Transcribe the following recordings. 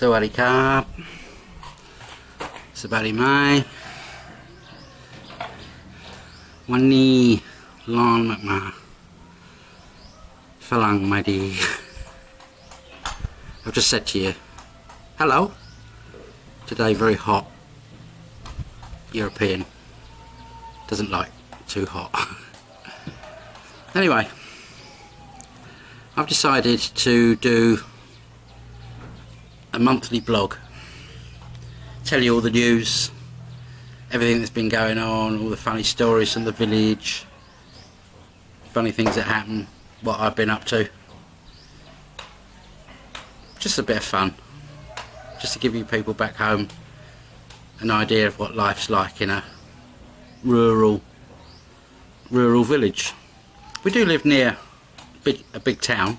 สวัสดีครับสบายดีไหมวันนี้ร้อนมากๆฝรั่งไม่ดี I've just said to you hello today very hot European doesn't like too hot anyway I've decided to do a monthly blog, tell you all the news, everything that's been going on, all the funny stories from the village, funny things that happen, what I've been up to, just a bit of fun, just to give you people back home an idea of what life's like in a rural village. We do live near a big town.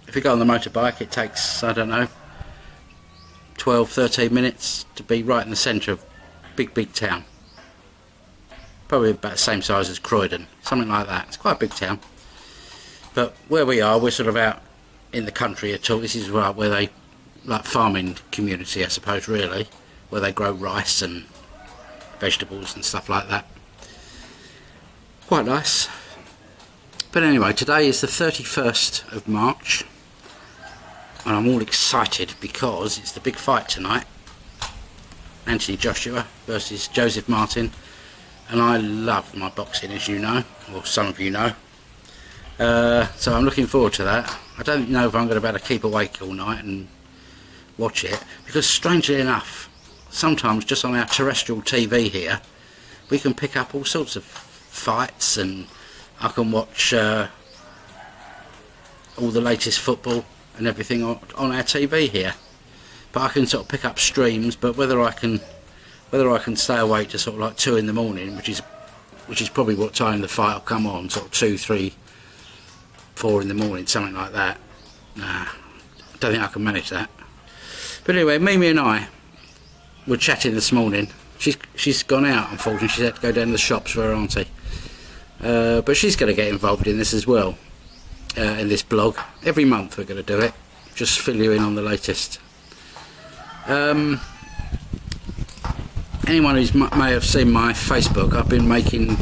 If we go on the motorbike it takes, I don't know, 12-13 minutes to be right in the centre of big town. Probably about the same size as Croydon, something like that. It's quite a big town. But where we are, we're sort of out in the country at all. This is right where they, like farming community I suppose really, where they grow rice and vegetables and stuff like that. Quite nice. But anyway, today is the 31st of March and I'm all excited because it's the big fight tonight. Anthony Joshua versus Joseph Martin, and I love my boxing, as you know, or some of you know. So I'm looking forward to that. I don't know if I'm going to be able to keep awake all night and watch it, because strangely enough, sometimes just on our terrestrial TV here, we can pick up all sorts of fights, and I can watch all the latest football and everything on our TV here. But I can sort of pick up streams, but whether I can stay awake to sort of like 2 in the morning, which is probably what time the fight will come on, sort of 2, 3, 4 in the morning, something like that. Nah, I don't think I can manage that. But anyway, Mimi and I were chatting this morning. She's gone out, unfortunately. She had to go down to the shops for her auntie. But she's going to get involved in this as well, in this blog. Every month we're going to do it, just fill you in on the latest. Anyone who may have seen my Facebook, I've been making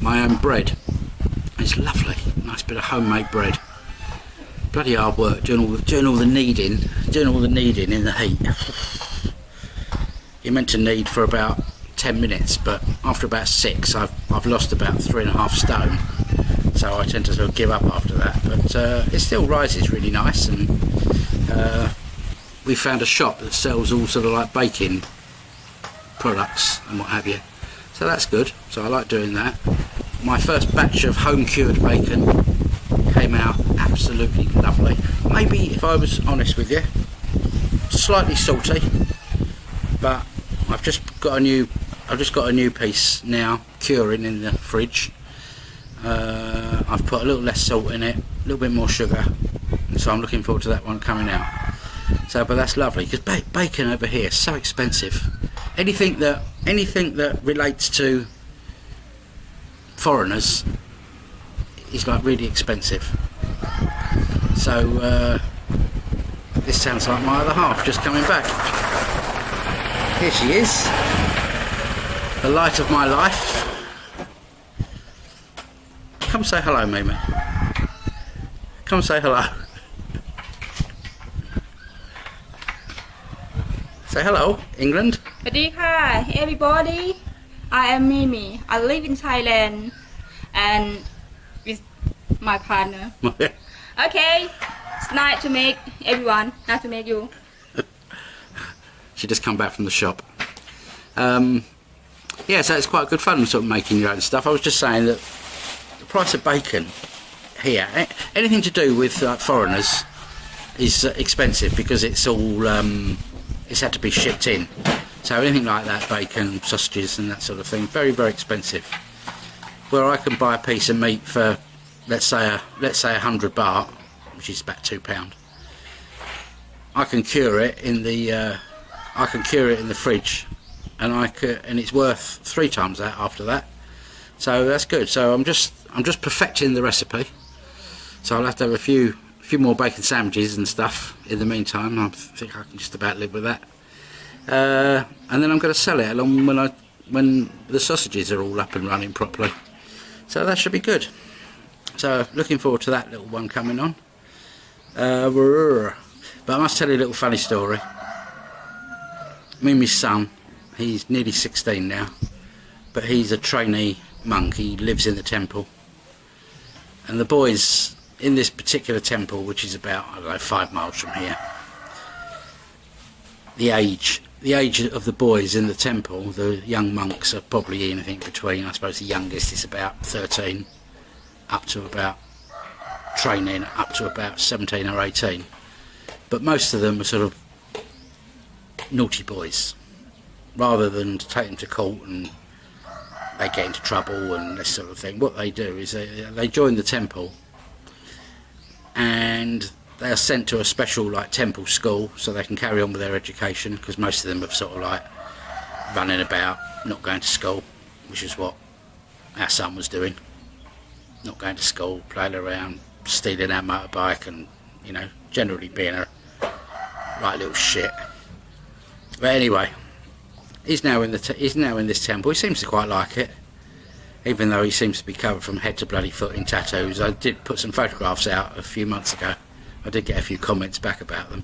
my own bread. It's lovely, nice bit of homemade bread. Bloody hard work doing all the kneading in the heat. You're meant to knead for about 10 minutes, but after about 6 I've lost about 3.5 stone, so I tend to sort of give up after that. But it still rises really nice, and we found a shop that sells all sort of like baking products and what have you, so that's good. So I like doing that. My first batch of home cured bacon came out absolutely lovely. Maybe, if I was honest with you, slightly salty, but I've just got a new piece now curing in the fridge. I've put a little less salt in it, a little bit more sugar, so I'm looking forward to that one coming out. So, but that's lovely, because bacon over here is so expensive. Anything that relates to foreigners is like really expensive. So this sounds like my other half just coming back. Here she is, the light of my life. Come say hello, Mimi. Come say hello. Say hello, England. สวัสดีค่ะ everybody. I am Mimi. I live in Thailand and with my partner. Okay, it's nice to meet everyone. Nice to meet you. She just come back from the shop. Yeah, so it's quite good fun sort of making your own stuff. I was just saying that the price of bacon here, anything to do with foreigners, is expensive, because it's all it's had to be shipped in. So anything like that, bacon, sausages and that sort of thing, very, very expensive. Where I can buy a piece of meat for, let's say 100 baht, which is about £2. I can cure it in the fridge, and it's worth 3 times that after that. So that's good. So I'm just perfecting the recipe. So I'll have to have a few more bacon sandwiches and stuff in the meantime. I think I can just about live with that. And then I'm going to sell it along when the sausages are all up and running properly. So that should be good. So looking forward to that little one coming on. But I must tell you a little funny story. Me and my son, he's nearly 16 now, but he's a trainee monk. He lives in the temple. And the boys in this particular temple, which is about, I don't know, 5 miles from here, the age of the boys in the temple, the young monks, are probably anything between, I suppose the youngest is about 13 up to about training up to about 17 or 18, but most of them are sort of naughty boys. Rather than to take them to court and they get into trouble and this sort of thing, what they do is they join the temple and they are sent to a special like temple school so they can carry on with their education, because most of them are sort of like running about, not going to school, which is what our son was doing. Not going to school, playing around, stealing our motorbike, and you know, generally being a right little shit. But anyway, he's now in this temple. He seems to quite like it, even though he seems to be covered from head to bloody foot in tattoos. I did put some photographs out a few months ago. I did get a few comments back about them.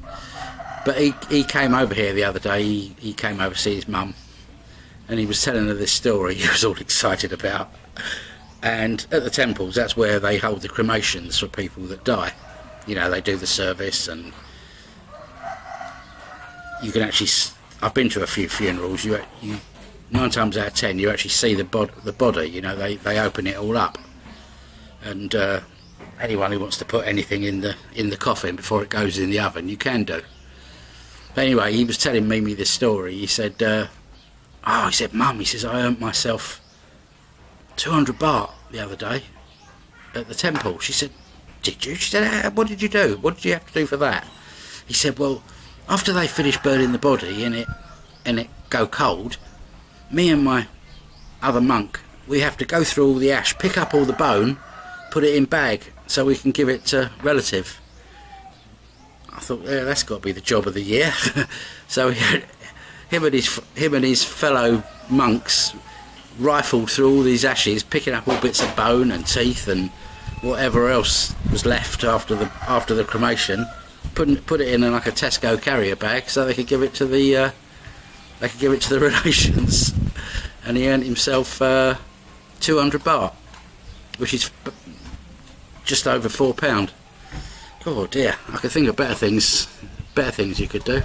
But he came over here the other day. He came over to see his mum, and he was telling her this story he was all excited about. And at the temples, that's where they hold the cremations for people that die. You know, they do the service, and you can actually, I've been to a few funerals, you 9 times out of 10 you actually see the body, you know, they open it all up, and anyone who wants to put anything in the coffin before it goes in the oven, you can do. But anyway, he was telling Mimi this story. He said, he said, Mum, he says, I earned myself 200 baht the other day at the temple. She said, did you? She said, what did you do? What did you have to do for that? He said, well, after they finish burning the body and it go cold, me and my other monk, we have to go through all the ash, pick up all the bone, put it in bag so we can give it to relative. I thought, yeah, that's got to be the job of the year. So him and his fellow monks rifled through all these ashes, picking up all bits of bone and teeth and whatever else was left after the cremation, put it in like a Tesco carrier bag so they could give it to the relations. And he earned himself 200 baht, which is just over £4. Oh dear, I could think of better things you could do.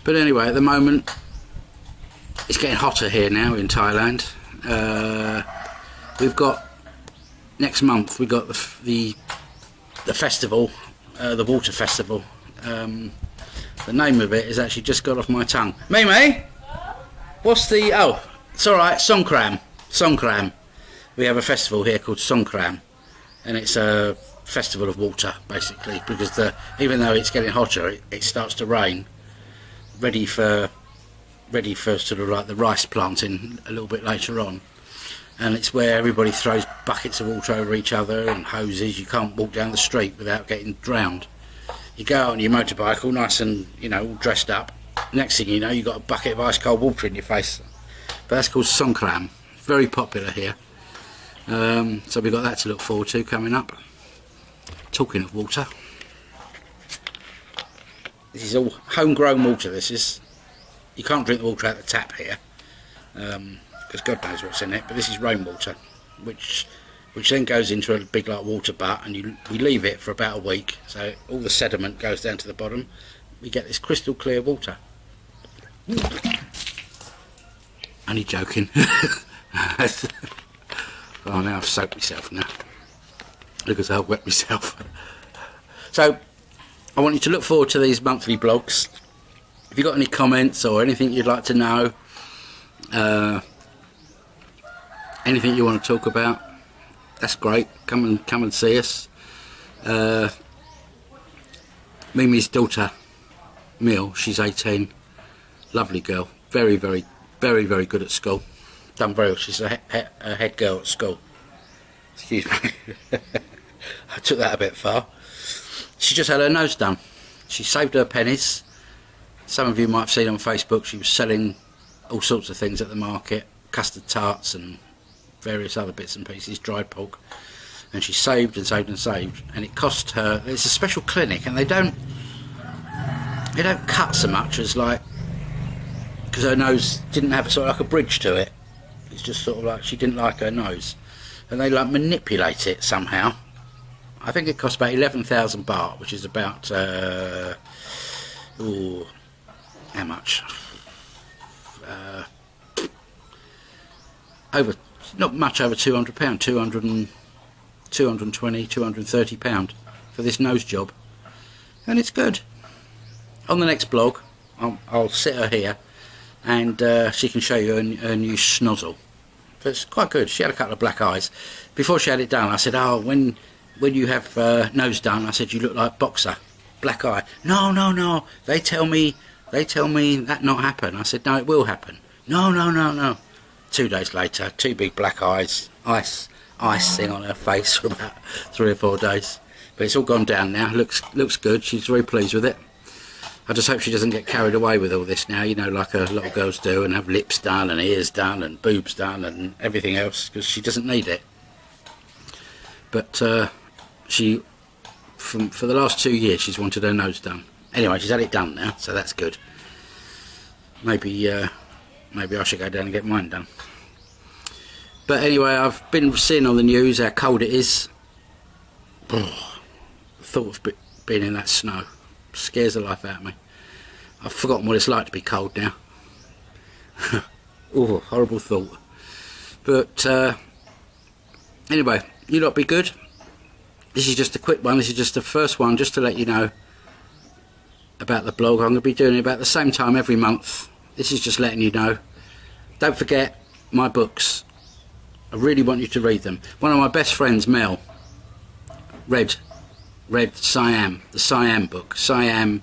But anyway, at the moment it's getting hotter here now in Thailand. We've got next month we've got the festival, the water festival. The name of it is actually just got off my tongue. Mimi, what's the? Oh, it's all right. Songkram. We have a festival here called Songkram, and it's a festival of water basically, because even though it's getting hotter, it starts to rain. Ready for sort of like the rice planting a little bit later on, and it's where everybody throws buckets of water over each other and hoses. You can't walk down the street without getting drowned. You go out on your motorbike all nice and, you know, all dressed up. Next thing you know, you've got a bucket of ice cold water in your face. But that's called Songkram. Very popular here. So we've got that to look forward to coming up. Talking of water, this is all homegrown water. This is, you can't drink the water out of the tap here, because God knows what's in it. But this is rainwater, which then goes into a big like water butt, and we leave it for about a week, so all the sediment goes down to the bottom. We get this crystal clear water. Only joking. Oh, now I've soaked myself now. Because I've wet myself. So I want you to look forward to these monthly blogs. If you've got any comments or anything you'd like to know, anything you want to talk about, that's great. Come and see us. Mimi's daughter, Mil, she's 18. Lovely girl. Very, very, very, very good at school. Done very well. She's a head girl at school. Excuse me. I took that a bit far. She just had her nose done. She saved her pennies. Some of you might have seen on Facebook she was selling all sorts of things at the market, custard tarts and various other bits and pieces, dried pork, and she saved and saved and saved, and it cost her, it's a special clinic, and they don't cut so much as like, because her nose didn't have sort of like a bridge to it, it's just sort of like she didn't like her nose, and they like manipulate it somehow. I think it cost about 11,000 baht, which is about how much? Over, not much over £200, 220, £230 for this nose job, and it's good. On the next blog, I'll sit her here, and she can show you her new snozzle. But it's quite good. She had a couple of black eyes. Before she had it done, I said, "Oh, when you have nose done," I said, "you look like Boxer, black eye." No. They tell me that not happen. I said, "No, it will happen." No. 2 days later, 2 big black eyes, icing on her face for about 3 or 4 days. But it's all gone down now. Looks good. She's very pleased with it. I just hope she doesn't get carried away with all this now, you know, like a lot of girls do, and have lips done and ears done and boobs done and everything else, because she doesn't need it. But she, for the last 2 years, she's wanted her nose done. Anyway, she's had it done now, so that's good. Maybe I should go down and get mine done. But anyway, I've been seeing on the news how cold it is. The thought of being in that snow scares the life out of me. I've forgotten what it's like to be cold now. Oh, horrible thought. But anyway, you lot be good. This is just a quick one. This is just the first one, just to let you know about the blog. I'm going to be doing it about the same time every month. This is just letting you know. Don't forget my books. I really want you to read them. One of my best friends, Mel, read Siam, the Siam book, Siam,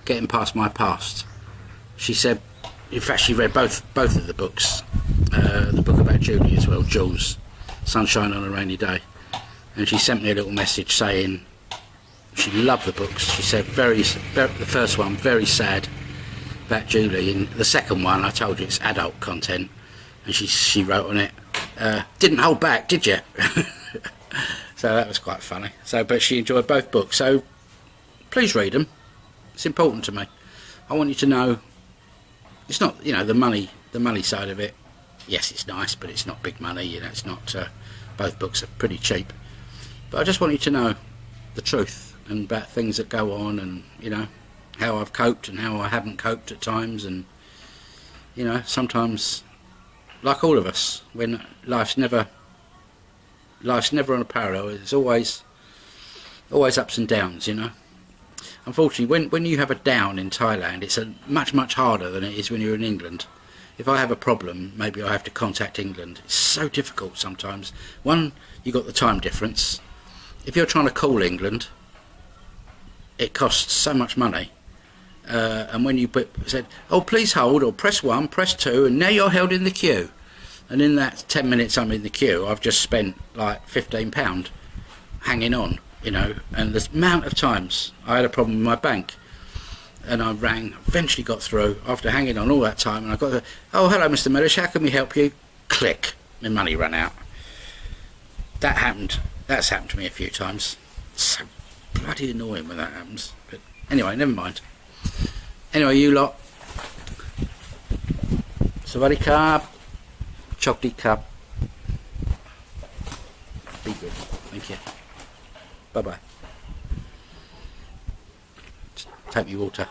Getting Past My Past. She said, in fact, she read both of the books. The book about Julie as well, Jules, Sunshine on a Rainy Day. And she sent me a little message saying she loved the books. She said, the first one, very sad, about Julie, and the second one, I told you, it's adult content, and she wrote on it, didn't hold back, did you? So that was quite funny. But she enjoyed both books, so please read them. It's important to me. I want you to know it's not, you know, the money side of it. Yes, it's nice, but it's not big money, you know, it's not, both books are pretty cheap, but I just want you to know the truth and about things that go on, and you know, how I've coped and how I haven't coped at times, and you know, sometimes, like all of us, when life's never on a parallel, it's always ups and downs, you know. Unfortunately, when you have a down in Thailand, it's much harder than it is when you're in England. If I have a problem, maybe I have to contact England. It's so difficult sometimes. One, you got the time difference. If you're trying to call England, it costs so much money. And when you said, "Oh, please hold," or "press 1, press 2," and now you're held in the queue. And in that 10 minutes I'm in the queue, I've just spent like £15 hanging on, you know. And the amount of times I had a problem with my bank, and I rang, eventually got through after hanging on all that time, and I got the, "Oh, hello Mr. Mellish, how can we help you?" Click, my money ran out. That's happened to me a few times. It's so bloody annoying when that happens. But anyway, never mind. Anyway, you lot, Sawadee Krap, Chocolate Cup, be good, thank you, bye bye. Take me water.